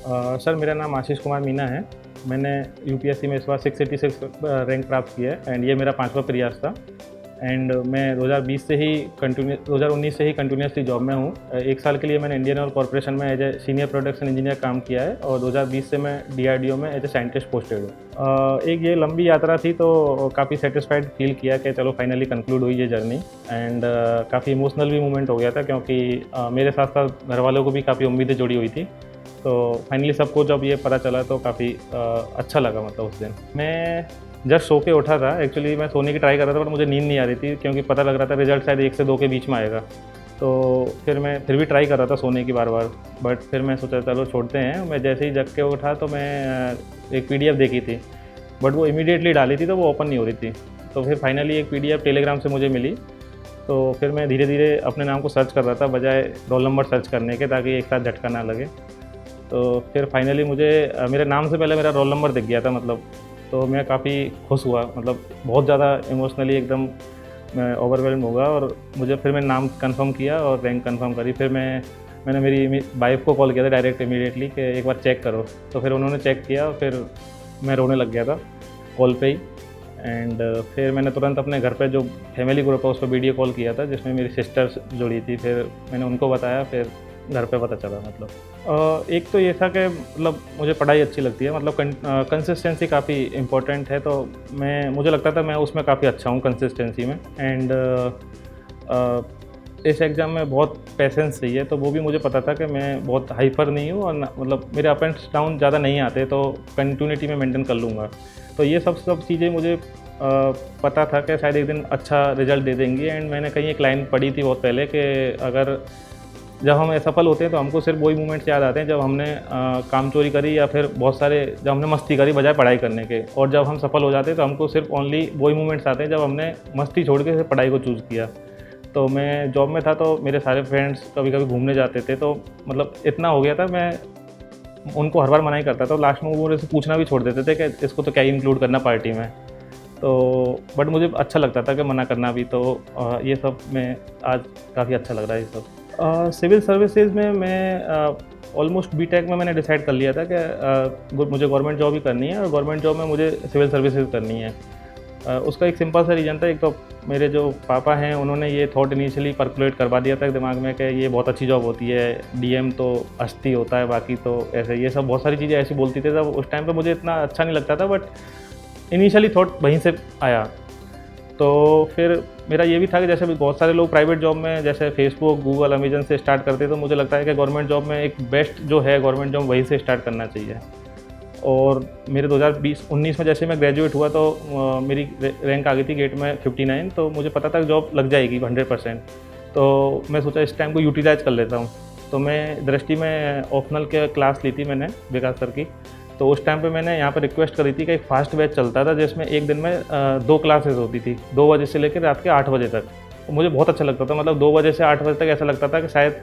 Sir मेरा नाम आशीष कुमार मीना है। मैंने यूपीएससी में इस बार 686 रैंक प्राप्त किया है एंड ये मेरा 5वां प्रयास था। एंड मैं 2019 से ही कंटिन्यूसली जॉब में हूँ। 1 साल के लिए मैंने इंडियन ऑयल कॉर्पोरेशन में as a senior production engineer काम किया है और 2020 से मैं डीआरडीओ में एज ए साइंटिस्ट पोस्टेड हूँ। एक ये लंबी यात्रा थी तो काफ़ी सेटिस्फाइड फील किया कि चलो फाइनली कंक्लूड हुई ये जर्नी। एंड काफ़ी इमोशनल भी मोमेंट हो गया था क्योंकि मेरे साथ साथ घर वालों को भी काफ़ी उम्मीदें जुड़ी हुई थी। तो फाइनली सबको जब ये पता चला तो काफ़ी अच्छा लगा। मतलब उस दिन मैं जस्ट सो के उठा था। एक्चुअली मैं सोने की ट्राई कर रहा था बट मुझे नींद नहीं आ रही थी क्योंकि पता लग रहा था रिजल्ट शायद 1 से 2 के बीच में आएगा। तो फिर मैं फिर भी ट्राई कर रहा था सोने की बार बार, बट फिर मैं सोचा चलो छोड़ते हैं। मैं जैसे ही जग के उठा तो मैं एक PDF देखी थी बट वो इमीडिएटली डाली थी तो वो ओपन नहीं हो रही थी। तो फिर फाइनली एक PDF टेलीग्राम से मुझे मिली। तो फिर मैं धीरे धीरे अपने नाम को सर्च कर रहा था बजाय रोल नंबर सर्च करने के, ताकि एक साथ झटका ना लगे। तो फिर फाइनली मुझे मेरे नाम से पहले मेरा रोल नंबर दिख गया था। मतलब तो मैं काफ़ी खुश हुआ, मतलब बहुत ज़्यादा इमोशनली एकदम मैं ओवरवेल्म होगा। और मुझे फिर मैंने नाम कंफर्म किया और रैंक कंफर्म करी। फिर मैंने मेरी वाइफ को कॉल किया था डायरेक्ट इमीडिएटली कि एक बार चेक करो। तो फिर उन्होंने चेक किया, फिर मैं रोने लग गया था कॉल पे ही। एंड फिर मैंने तुरंत अपने घर पे जो फैमिली ग्रुप है उस पर वीडियो कॉल किया था जिसमें मेरी सिस्टर्स जुड़ी थी। फिर मैंने उनको बताया, फिर घर पे पता चला। मतलब एक तो ये था कि मतलब मुझे पढ़ाई अच्छी लगती है, मतलब कंसिस्टेंसी काफ़ी इम्पोर्टेंट है। तो मुझे लगता था मैं उसमें काफ़ी अच्छा हूँ कंसिस्टेंसी में। एंड इस एग्ज़ाम में बहुत पेशेंस चाहिए, तो वो भी मुझे पता था कि मैं बहुत हाइपर नहीं हूँ और मतलब मेरे अप एंड डाउन ज़्यादा नहीं आते, तो कंटिन्यूटी में मेंटेन कर लूँगा। तो ये सब चीज़ें मुझे पता था कि शायद एक दिन अच्छा रिजल्ट दे देंगी। एंड मैंने कहीं एक लाइन पढ़ी थी बहुत पहले कि अगर जब हम असफल होते हैं तो हमको सिर्फ वही मोमेंट्स याद आते हैं जब हमने काम चोरी करी या फिर बहुत सारे जब हमने मस्ती करी बजाय पढ़ाई करने के। और जब हम सफल हो जाते हैं तो हमको सिर्फ ओनली वही मोमेंट्स आते हैं जब हमने मस्ती छोड़ के सिर्फ पढ़ाई को चूज़ किया। तो मैं जॉब में था तो मेरे सारे फ्रेंड्स कभी कभी घूमने जाते थे, तो मतलब इतना हो गया था मैं उनको हर बार मना ही करता था। लास्ट में वो मेरे से पूछना भी छोड़ देते थे कि इसको तो क्या ही इंक्लूड करना पार्टी में। तो बट मुझे अच्छा लगता था कि मना करना भी। तो ये सब में आज काफ़ी अच्छा लग रहा है ये सब। सिविल सर्विसेज में मैं ऑलमोस्ट बीटेक में मैंने डिसाइड कर लिया था कि मुझे गवर्नमेंट जॉब ही करनी है और गवर्नमेंट जॉब में मुझे सिविल सर्विसेज करनी है। उसका एक सिंपल सा रीज़न था। एक तो मेरे जो पापा हैं उन्होंने ये थॉट इनिशियली परकुलेट करवा दिया था दिमाग में कि ये बहुत अच्छी जॉब होती है, डीएम तो अस्थि होता है, बाकी तो ऐसे ये सब बहुत सारी चीज़ें ऐसी बोलती थी। तब उस टाइम पे मुझे इतना अच्छा नहीं लगता था, बट इनिशियली थॉट वहीं से आया। तो फिर मेरा ये भी था कि जैसे बहुत सारे लोग प्राइवेट जॉब में जैसे फेसबुक, गूगल, अमेजन से स्टार्ट करते, तो मुझे लगता है कि गवर्नमेंट जॉब में एक बेस्ट जो है गवर्नमेंट जॉब वहीं से स्टार्ट करना चाहिए। और मेरे 2019 में जैसे मैं ग्रेजुएट हुआ तो मेरी रैंक आ गई थी गेट में 59। तो मुझे पता था कि जॉब लग जाएगी 100%। तो मैं सोचा इस टाइम को यूटिलाइज कर लेता हूँ। तो मैं दृष्टि में ऑप्शनल के क्लास ली थी मैंने विकास सर की। तो उस टाइम पे मैंने यहाँ पर रिक्वेस्ट करी थी कि एक फास्ट बैच चलता था जिसमें एक दिन में 2 क्लासेस होती थी, 2 बजे से लेकर रात के 8 बजे तक। तो मुझे बहुत अच्छा लगता था, मतलब 2 बजे से 8 बजे तक ऐसा लगता था कि शायद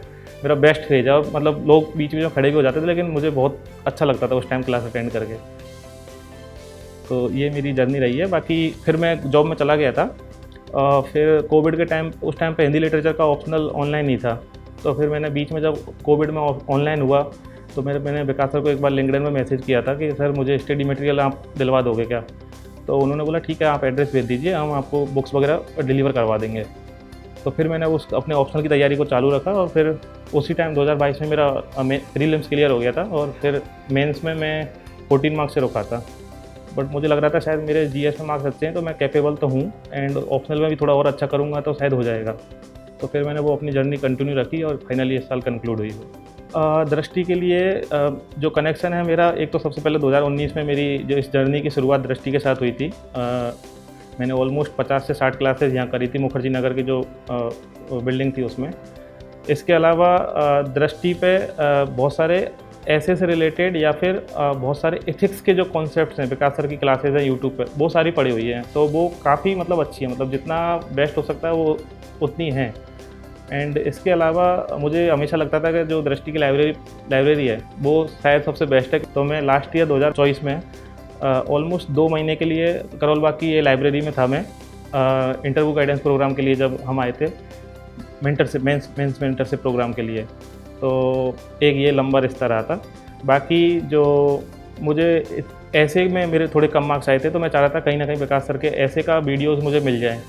मेरा बेस्ट फेज है। मतलब लोग बीच में खड़े भी हो जाते थे, लेकिन मुझे बहुत अच्छा लगता था उस टाइम क्लास अटेंड करके। तो ये मेरी जर्नी रही है। बाकी फिर मैं जॉब में चला गया था। फिर कोविड के टाइम उस टाइम पे हिंदी लिटरेचर का ऑप्शनल ऑनलाइन ही था। तो फिर मैंने बीच में जब कोविड में ऑनलाइन हुआ तो मैंने विकास सर को एक बार लिंक्डइन में मैसेज किया था कि सर मुझे स्टडी मटेरियल आप दिलवा दोगे क्या। तो उन्होंने बोला ठीक है, आप एड्रेस भेज दीजिए, हम आपको बुक्स वगैरह डिलीवर करवा देंगे। तो फिर मैंने अपने ऑप्शनल की तैयारी को चालू रखा और फिर उसी टाइम 2022 में मेरा प्रीलिम्स क्लियर हो गया था और फिर मेंस में मैं 14 मार्क्स से रुका था। बट मुझे लग रहा था शायद मेरे जीएस में मार्क्स अच्छे हैं तो मैं कैपेबल तो हूँ, एंड ऑप्शनल में भी थोड़ा और अच्छा करूँगा तो शायद हो जाएगा। तो फिर मैंने वो अपनी जर्नी कंटिन्यू रखी और फाइनली इस साल कंक्लूड हुई। दृष्टि के लिए जो कनेक्शन है मेरा, एक तो सबसे पहले 2019 में मेरी जो इस जर्नी की शुरुआत दृष्टि के साथ हुई थी। मैंने ऑलमोस्ट 50 से 60 क्लासेस यहाँ करी थी मुखर्जी नगर की जो बिल्डिंग थी उसमें। इसके अलावा दृष्टि पे बहुत सारे ऐसे से रिलेटेड या फिर बहुत सारे एथिक्स के जो कॉन्सेप्ट्स हैं, विकास सर की क्लासेस हैं यूट्यूब पे, वो सारी पड़ी हुई हैं। तो वो काफ़ी मतलब अच्छी है, मतलब जितना बेस्ट हो सकता है वो उतनी है। एंड इसके अलावा मुझे हमेशा लगता था कि जो दृष्टि की लाइब्रेरी है वो शायद सबसे बेस्ट है। तो मैं लास्ट ईयर 2024 में ऑलमोस्ट 2 महीने के लिए करोल बाग की ये लाइब्रेरी में था। मैं इंटरव्यू गाइडेंस प्रोग्राम के लिए जब हम आए थे मेंस मेंटरशिप प्रोग्राम के लिए, तो एक ये लंबा रिश्ता रहा था। बाकी जो मुझे ऐसे में मेरे थोड़े कम मार्क्स आए थे, तो मैं चाह रहा था कहीं न कहीं विकास सर के ऐसे का वीडियोज़ मुझे मिल जाएँ।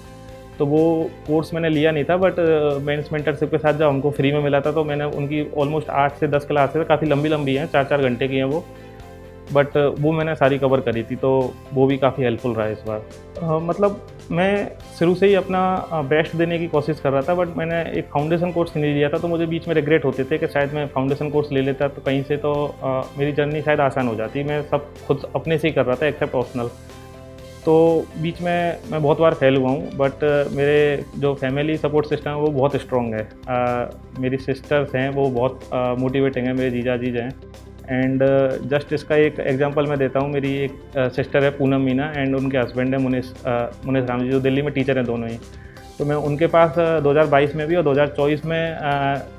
तो वो कोर्स मैंने लिया नहीं था, बट मेंस मेंटरशिप के साथ जब हमको फ्री में मिला था, तो मैंने उनकी ऑलमोस्ट 8 से 10 क्लासेस काफ़ी लंबी-लंबी हैं, 4-4 घंटे की हैं वो। बट वो मैंने सारी कवर करी थी, तो वो भी काफ़ी हेल्पफुल रहा इस बार। मतलब मैं शुरू से ही अपना बेस्ट देने की कोशिश कर रहा था, बट मैंने एक फाउंडेशन कोर्स नहीं लिया था, तो मुझे बीच में रिग्रेट होते थे कि शायद मैं फाउंडेशन कोर्स ले लेता तो कहीं से तो मेरी जर्नी शायद आसान हो जाती। मैं सब खुद अपने से ही कर रहा था एक्सेप्ट ऑप्शनल। तो बीच में मैं बहुत बार फेल हुआ हूँ, बट मेरे जो फैमिली सपोर्ट सिस्टम है वो बहुत स्ट्रॉन्ग है। मेरी सिस्टर्स हैं वो बहुत मोटिवेटिंग हैं, मेरे जीजा जी हैं। एंड जस्ट इसका एक एग्जांपल मैं देता हूँ। मेरी एक सिस्टर है पूनम मीना, एंड उनके हस्बैंड है मुनीश राम जी, जो दिल्ली में टीचर हैं दोनों ही। तो मैं उनके पास 2022 में भी और 2024 में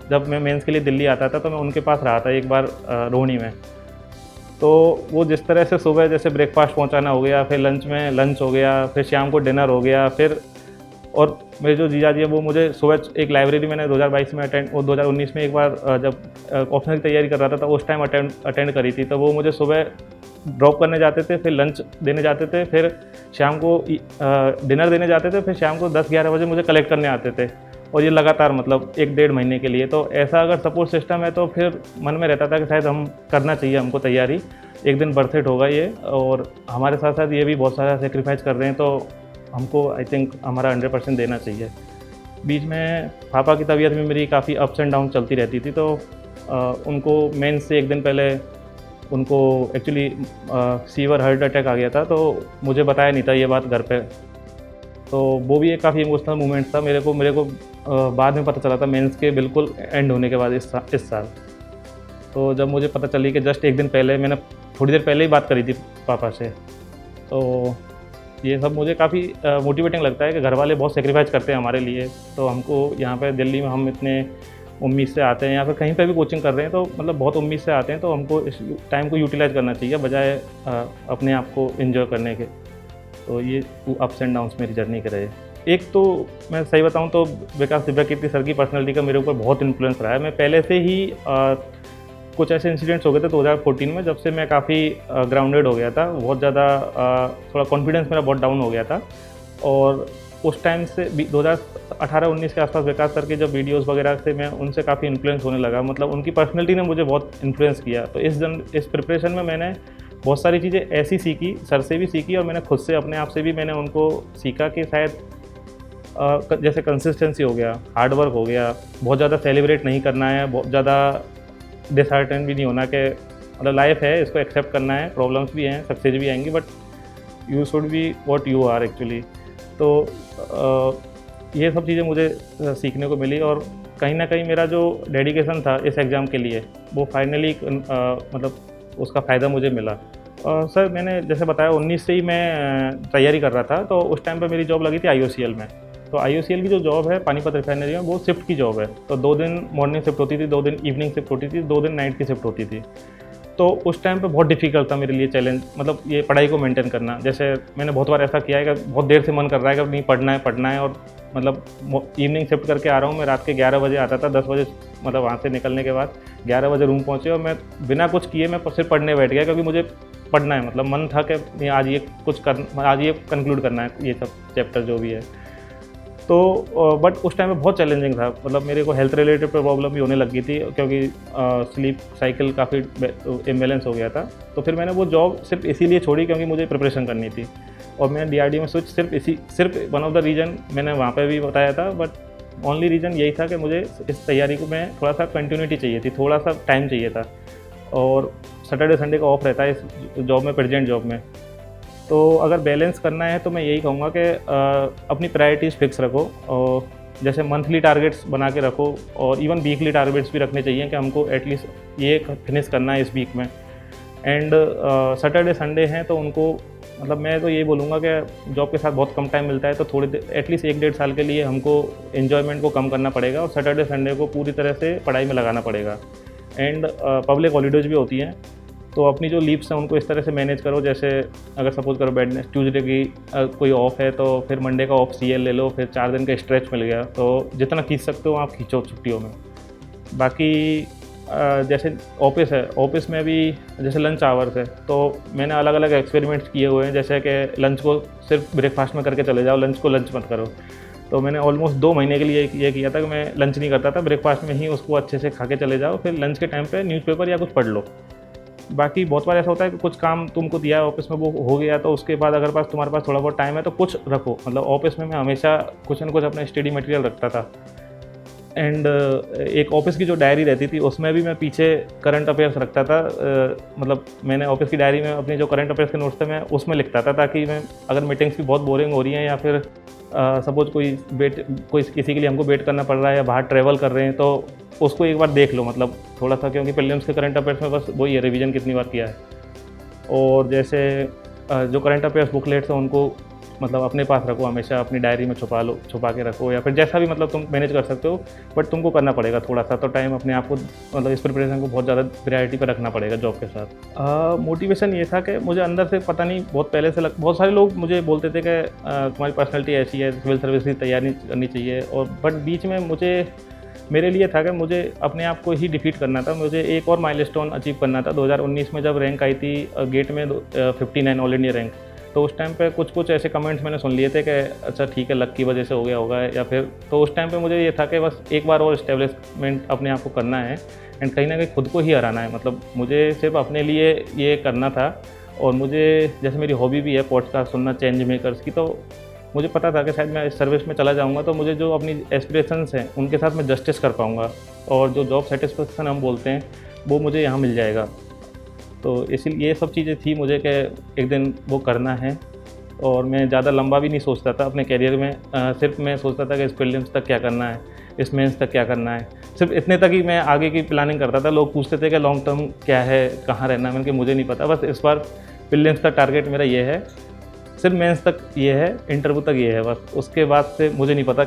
जब मैं मेंस के लिए दिल्ली आता था, तो मैं उनके पास रहा था एक बार रोहिणी में। तो वो जिस तरह से सुबह जैसे ब्रेकफास्ट पहुंचाना हो गया, फिर लंच में लंच हो गया, फिर शाम को डिनर हो गया, फिर और मेरे जो जीजा जी है वो मुझे सुबह एक लाइब्रेरी मैंने 2022 में अटेंड और 2019 में एक बार जब ऑप्शनल की तैयारी कर रहा था, तो उस टाइम अटेंड करी थी। तो वो मुझे सुबह ड्रॉप करने जाते थे, फिर लंच देने जाते थे, फिर शाम को डिनर देने जाते थे, फिर शाम को 10-11 बजे मुझे कलेक्ट करने आते थे, और ये लगातार मतलब 1-1.5 महीने के लिए। तो ऐसा अगर सपोर्ट सिस्टम है तो फिर मन में रहता था कि शायद हम करना चाहिए हमको तैयारी, एक दिन वर्थ इट होगा ये। और हमारे साथ साथ ये भी बहुत सारा सेक्रीफाइस कर रहे हैं, तो हमको आई थिंक हमारा 100% देना चाहिए। बीच में पापा की तबीयत में मेरी काफ़ी अप्स एंड डाउन चलती रहती थी, तो उनको मेंस से एक दिन पहले उनको एक्चुअली सीवर हार्ट अटैक आ गया था, तो मुझे बताया नहीं था ये बात घर पे। तो वो भी एक काफ़ी इमोशनल मोमेंट था मेरे को बाद में पता चला था मेंस के बिल्कुल एंड होने के बाद इस साल। तो जब मुझे पता चली कि जस्ट एक दिन पहले मैंने थोड़ी देर पहले ही बात करी थी पापा से, तो ये सब मुझे काफ़ी मोटिवेटिंग लगता है कि घर वाले बहुत सेक्रीफाइस करते हैं हमारे लिए। तो हमको यहाँ पे दिल्ली में हम इतने उम्मीद से आते हैं, या फिर कहीं पे भी कोचिंग कर रहे हैं, तो मतलब बहुत उम्मीद से आते हैं, तो हमको इस टाइम को यूटिलाइज़ करना चाहिए बजाय अपने आप को एंजॉय करने के। तो ये अप्स एंड डाउन्स मेरी जर्नी के रहे। एक तो मैं सही बताऊँ तो विकास दिव्याकीर्ति सर की पर्सनैलिटी का मेरे ऊपर बहुत इन्फ्लुएंस रहा है। मैं पहले से ही कुछ ऐसे इंसिडेंट्स हो गए थे 2014 में, जब से मैं काफ़ी ग्राउंडेड हो गया था, बहुत ज़्यादा थोड़ा कॉन्फिडेंस मेरा बहुत डाउन हो गया था। और उस टाइम से 2018-19 के आसपास विकास सर के जब वीडियोस वगैरह से मैं उनसे काफ़ी इन्फ्लुएंस होने लगा, मतलब उनकी पर्सनैलिटी ने मुझे बहुत इन्फ्लुएंस किया। तो इस प्रिपरेशन में मैंने बहुत सारी चीज़ें ऐसी सीखी, सर से भी सीखी, और मैंने खुद से अपने आप से भी मैंने उनको सीखा कि शायद जैसे कंसिस्टेंसी हो गया, हार्ड वर्क हो गया, बहुत ज़्यादा सेलिब्रेट नहीं करना है, बहुत ज़्यादा डिसहार्टन भी नहीं होना कि मतलब लाइफ है, इसको एक्सेप्ट करना है, प्रॉब्लम्स भी हैं, सक्सेस भी आएंगी, but you should be what you are actually. तो ये सब चीज़ें मुझे सीखने को मिली, और कहीं ना कहीं मेरा जो डेडिकेशन था इस एग्ज़ाम के लिए वो फाइनली मतलब उसका फ़ायदा मुझे मिला। सर मैंने जैसे बताया 19 से ही मैं तैयारी कर रहा था, तो उस टाइम पे मेरी जॉब लगी थी IOCL में। तो IOCL की जो जॉब है पानीपत रिफाइनरी में, वो शिफ्ट की जॉब है। तो 2 दिन मॉर्निंग शिफ्ट होती थी, 2 दिन इवनिंग शिफ्ट होती थी, 2 दिन नाइट की शिफ्ट होती थी। तो उस टाइम पे बहुत डिफ़िकल्ट था मेरे लिए चैलेंज, मतलब ये पढ़ाई को मेंटेन करना। जैसे मैंने बहुत बार ऐसा किया है कि बहुत देर से मन कर रहा है कि नहीं पढ़ना है, और मतलब इवनिंग शिफ्ट करके आ रहा हूँ मैं, रात के 11 बजे आता था, 10 बजे मतलब वहाँ से निकलने के बाद 11 बजे रूम पहुँचे, और मैं बिना कुछ किए मैं सिर्फ पढ़ने बैठ गया, क्योंकि मुझे पढ़ना है, मतलब मन था कि आज ये कंक्लूड करना है ये सब चैप्टर जो भी है। तो बट उस टाइम में बहुत चैलेंजिंग था, मतलब मेरे को हेल्थ रिलेटेड प्रॉब्लम भी होने लगी थी, क्योंकि स्लीप साइकिल काफ़ी इम्बैलेंस हो गया था। तो फिर मैंने वो जॉब सिर्फ इसीलिए छोड़ी क्योंकि मुझे प्रिपरेशन करनी थी, और मैंने DRDO में स्विच सिर्फ वन ऑफ द रीज़न मैंने वहाँ पे भी बताया था, बट ओनली रीज़न यही था कि मुझे इस तैयारी को मैं थोड़ा सा कंटिन्यूटी चाहिए थी, थोड़ा सा टाइम चाहिए था, और सैटरडे संडे का ऑफ रहता है इस जॉब में, प्रेजेंट जॉब में। तो अगर बैलेंस करना है तो मैं यही कहूँगा कि अपनी प्रायोरिटीज़ फिक्स रखो, और जैसे मंथली टारगेट्स बना के रखो, और इवन वीकली टारगेट्स भी रखने चाहिए कि हमको एटलीस्ट ये फिनिश करना है इस वीक में। एंड सैटरडे संडे हैं तो उनको मतलब मैं तो यही बोलूँगा कि जॉब के साथ बहुत कम टाइम मिलता है, तो थोड़ी एटलीस्ट 1-1.5 साल के लिए हमको एन्जॉयमेंट को कम करना पड़ेगा, और सैटरडे संडे को पूरी तरह से पढ़ाई में लगाना पड़ेगा। एंड पब्लिक हॉलीडेज भी होती हैं, तो अपनी जो लीव्स हैं उनको इस तरह से मैनेज करो, जैसे अगर सपोज करो ट्यूसडे की कोई ऑफ है तो फिर मंडे का ऑफ CL ले लो, फिर 4 दिन का स्ट्रेच मिल गया, तो जितना खींच सकते हो आप खींचो छुट्टियों में। बाकी जैसे ऑफिस है, ऑफिस में भी जैसे लंच आवर्स है, तो मैंने अलग अलग एक्सपेरिमेंट्स किए हुए हैं, जैसे कि लंच को सिर्फ ब्रेकफास्ट में करके चले जाओ, लंच को लंच मत करो। तो मैंने ऑलमोस्ट 2 महीने के लिए ये किया था कि मैं लंच नहीं करता था, ब्रेकफास्ट में ही उसको अच्छे से खा के चले जाओ, फिर लंच के टाइम पे न्यूज़पेपर या कुछ पढ़ लो। बाकी बहुत बार ऐसा होता है कि कुछ काम तुमको दिया है ऑफिस में, वो हो गया, तो उसके बाद अगर तुम्हारे पास थोड़ा बहुत टाइम है तो कुछ रखो। मतलब ऑफिस में मैं हमेशा कुछ न कुछ अपना स्टडी मटेरियल रखता था। एंड एक ऑफिस की जो डायरी रहती थी उसमें भी मैं पीछे करंट अफेयर्स रखता था। मतलब मैंने ऑफिस की डायरी में अपनी जो करंट अफेयर्स के नोट्स थे मैं उसमें लिखता था, ताकि मैं अगर मीटिंग्स भी बहुत बोरिंग हो रही हैं या फिर सपोज कोई किसी के लिए हमको वेट करना पड़ रहा है या बाहर ट्रैवल कर रहे हैं, तो उसको एक बार देख लो, मतलब थोड़ा सा, क्योंकि प्रीलिम्स के करंट अफेयर्स में बस वही है, रिवीजन कितनी बार किया है। और जैसे जो करंट अफेयर्स बुकलेट्स हैं उनको मतलब अपने पास रखो, हमेशा अपनी डायरी में छुपा के रखो, या फिर जैसा भी मतलब तुम मैनेज कर सकते हो, बट तुमको करना पड़ेगा थोड़ा सा तो टाइम अपने आप को, मतलब इस प्रिपरेशन को बहुत ज़्यादा प्रायोरिटी पर रखना पड़ेगा जॉब के साथ। मोटिवेशन ये था कि मुझे अंदर से पता नहीं, बहुत पहले से बहुत सारे लोग मुझे बोलते थे कि तुम्हारी पर्सनैलिटी ऐसी है, सिविल सर्विस की तैयारी करनी चाहिए, और बट बीच में मेरे लिए था कि मुझे अपने आप को ही डिफीट करना था, मुझे एक और माइलस्टोन अचीव करना था। 2019 में जब रैंक आई थी गेट में 59 ऑल इंडिया रैंक, तो उस टाइम पे कुछ ऐसे कमेंट्स मैंने सुन लिए थे कि अच्छा ठीक है, लक की वजह से हो गया होगा, या फिर, तो उस टाइम पे मुझे ये था कि बस एक बार और इस्टेब्लिशमेंट अपने आप को करना है एंड कहीं ना कहीं खुद को ही हराना है। मतलब मुझे सिर्फ अपने लिए ये करना था। और मुझे जैसे मेरी हॉबी भी है पॉडकास्ट सुनना, चेंज मेकर्स की, तो मुझे पता था कि शायद मैं इस सर्विस में चला जाऊंगा तो मुझे जो अपनी एस्पिरेशंस हैं उनके साथ मैं जस्टिस कर पाऊंगा, और जो जॉब सेटिस्फेक्शन हम बोलते हैं वो मुझे यहाँ मिल जाएगा। तो इसीलिए ये सब चीज़ें थी मुझे कि एक दिन वो करना है। और मैं ज़्यादा लंबा भी नहीं सोचता था अपने करियर में, सिर्फ मैं सोचता था कि इस प्रीलिम्स तक क्या करना है, इस मेंस तक क्या करना है, सिर्फ इतने तक ही मैं आगे की प्लानिंग करता था। लोग पूछते थे कि लॉन्ग टर्म क्या है, कहाँ रहना है, मैंने कहा मुझे नहीं पता, बस इस बार प्रीलिम्स तक टारगेट मेरा ये है, सिर्फ मेंस तक ये है, इंटरव्यू तक ये है, बस उसके बाद से मुझे नहीं पता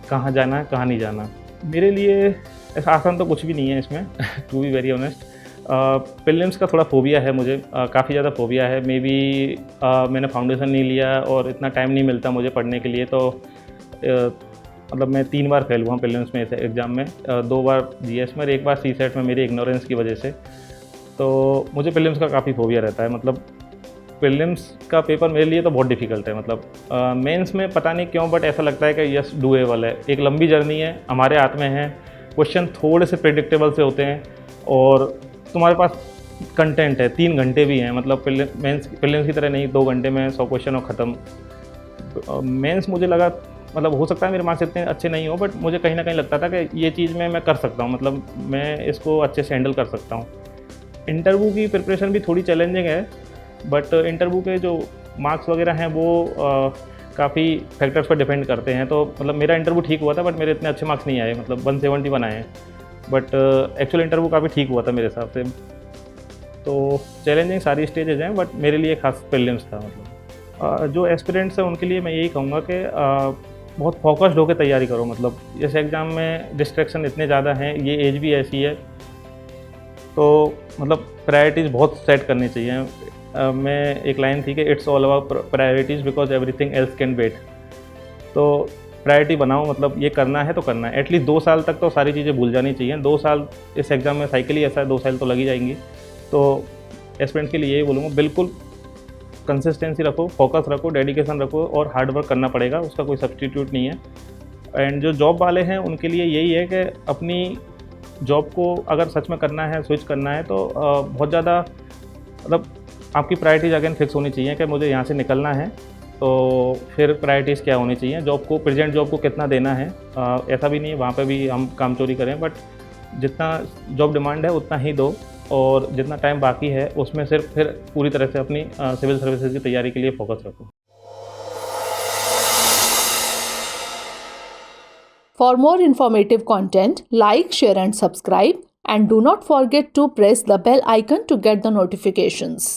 कहाँ जाना है कहाँ नहीं जाना। मेरे लिए ऐसा आसान तो कुछ भी नहीं है इसमें to be very honest. Prelims का थोड़ा फोबिया है मुझे, काफ़ी ज़्यादा फोबिया है। मे बी मैंने फाउंडेशन नहीं लिया और इतना टाइम नहीं मिलता मुझे पढ़ने के लिए, तो मतलब मैं 3 बार फेल हुआ हूँ प्रीलिम्स में, इस एग्ज़ाम में 2 बार जीएस में और 1 बार सीसेट में मेरी इग्नोरेंस की वजह से। तो मुझे प्रीलिम्स का काफ़ी फोबिया रहता है। मतलब प्रीलिम्स का पेपर मेरे लिए तो बहुत डिफ़िकल्ट है। मतलब मेंस में पता नहीं क्यों, बट ऐसा लगता है कि यस डूएबल है। एक लंबी जर्नी है, हमारे हाथ में है, क्वेश्चन थोड़े से प्रेडिक्टेबल से होते हैं और तुम्हारे पास कंटेंट है, 3 घंटे भी हैं। मतलब प्रीलिम्स की तरह नहीं 2 घंटे में 100 क्वेश्चन और ख़त्म। मेंस मुझे लगा, मतलब हो सकता है मेरे मार्क्स इतने अच्छे नहीं हो, बट मुझे कहीं ना कहीं लगता था कि ये चीज़ मैं कर सकता हूँ, मतलब मैं इसको अच्छे से हैंडल कर सकता हूँ। इंटरव्यू की प्रिपरेशन भी थोड़ी चैलेंजिंग है, बट इंटरव्यू के जो मार्क्स वगैरह हैं वो काफ़ी फैक्टर्स पर डिपेंड करते हैं। तो मतलब मेरा इंटरव्यू ठीक हुआ था, बट मेरे इतने अच्छे मार्क्स नहीं आए, मतलब 171 आए हैं, बट एक्चुअल इंटरव्यू काफ़ी ठीक हुआ था मेरे हिसाब से। तो चैलेंजिंग सारी स्टेजेज हैं, बट मेरे लिए खास प्रीलिम्स था। मतलब जो एस्पिरेंट्स हैं उनके लिए मैं यही कहूँगा कि बहुत फोकस्ड होकर तैयारी करो। मतलब इस एग्ज़ाम में डिस्ट्रैक्शन इतने ज़्यादा हैं, ये एज भी ऐसी है, तो मतलब प्रायोरिटीज़ बहुत सेट करनी चाहिए। मैं एक लाइन थी कि it's all about priorities because everything else can wait. तो प्रायोरिटी बनाओ, मतलब ये करना है तो करना है। एटलीस्ट 2 साल तक तो सारी चीज़ें भूल जानी चाहिए। 2 साल इस एग्ज़ाम में साइकिल ही ऐसा है, 2 साल तो लगी जाएंगी। तो एस्पिरेंट के लिए यही बोलूँगा, बिल्कुल कंसिस्टेंसी रखो, फोकस रखो, डेडिकेशन रखो और हार्ड वर्क करना पड़ेगा, उसका कोई सब्स्टिट्यूट नहीं है। एंड जो जॉब वाले हैं उनके लिए यही है कि अपनी जॉब को अगर सच में करना है, स्विच करना है, तो बहुत ज़्यादा मतलब आपकी प्रायोरिटीज़ अगेन फिक्स होनी चाहिए कि मुझे यहाँ से निकलना है, तो फिर प्रायोरिटीज़ क्या होनी चाहिए, जॉब को, प्रेजेंट जॉब को कितना देना है। ऐसा भी नहीं है वहाँ पे भी हम काम चोरी करें, बट जितना जॉब डिमांड है उतना ही दो, और जितना टाइम बाकी है उसमें सिर्फ फिर पूरी तरह से अपनी सिविल सर्विसेज की तैयारी के लिए फोकस रखो। For more informative content, like, share and subscribe, and do not forget to press the bell icon to get the notifications.